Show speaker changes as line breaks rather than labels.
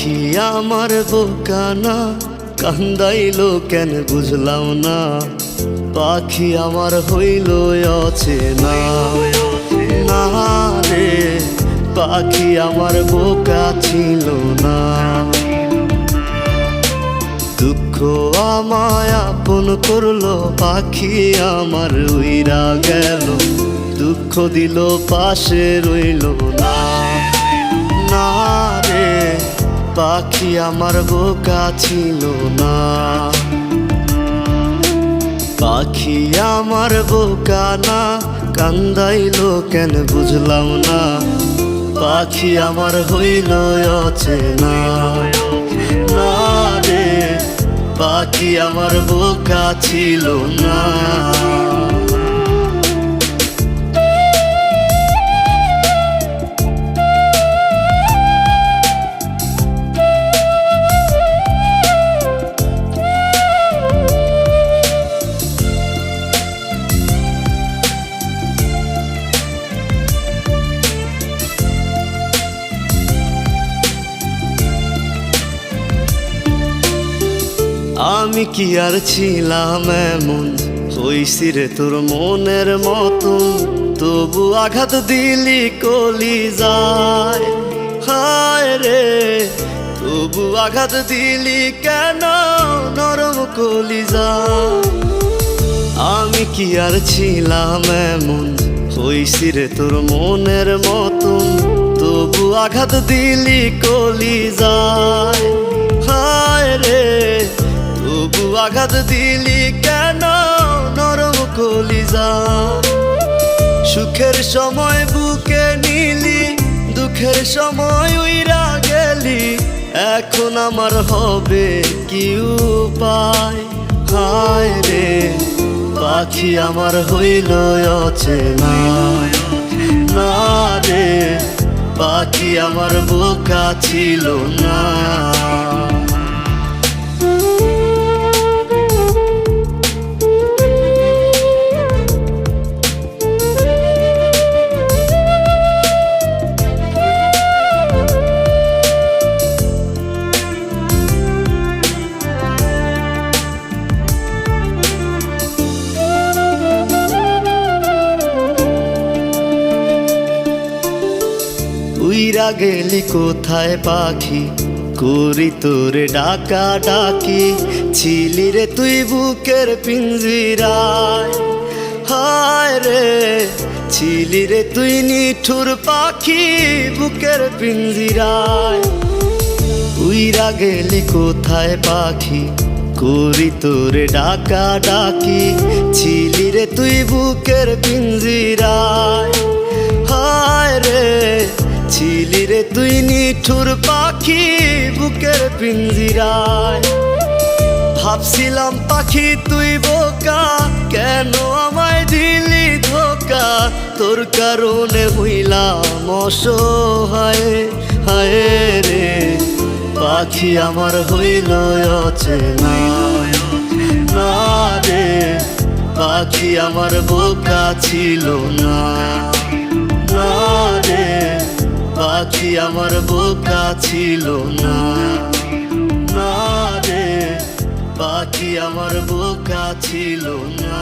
পাখি আমার বোকা না, কান্দাইলো কেন বুঝলাম না। পাখি আমার হইল অচেনা না রে, পাখি আমার বোকা ছিল না। দুঃখ আমায় আপন করলো, পাখি আমার উইরা গেল। দুঃখ দিল পাশে রইল না, না রে পাখি আমার বোকা ছিল না। পাখি আমার বোকা না, কান্দাইলো কেন বুঝলাম না। পাখি আমার হইল অচেনা না রে, পাখি আমার বোকা ছিল না। আমি কি আর ছিলাম এমন, হইছি রে তোর মনের মতন। তবু আঘাত দিলি কলিজায়, হায় রে তবু আঘাত দিলি কেন নরম কলিজায়। আমি কি আর ছিলাম এমন, হইছি রে তোর মনের মতন। তবু আঘাত দিলি কলিজায়, হায় রে তবু আঘাত দিলি কেন নরম কলিজায়। সুখের সময় বুকে নিলি, দুঃখের সময় উইরা গেলি। এখন আমার হবে কি উপায়, হায় রে পাখি আমার হইল অচেনা না রে, পাখি আমার বোকা ছিল না। উইরা গেলি কোথায় পাখি, করি তোরে ডাকা ডাকি। ছিলি রে তুই বুকের পিঞ্জিরায়, হায় রে ছিলি রে তুই নিঠুর পাখি বুকের পিঞ্জিরায়। উইরা গেলি কোথায় পাখি, করি তোরে ডাকা ডাকি। ছিলি রে তুই বুকের পিঞ্জিরায়, হায় রে ছিলি রে তুই নিঠুর পাখি বুকের পিঞ্জিরায়। ভাবছিলাম পাখি তুই বোকা, কেন আমায় দিলি ধোকা। তোর কারণে হইলাম অসহায়, হায় রে পাখি আমার হইল অচেনা না রে, পাখি আমার বোকা ছিল না, না রে পাখি আমার বোকা ছিল না, না রে পাখি আমার বোকা ছিল না।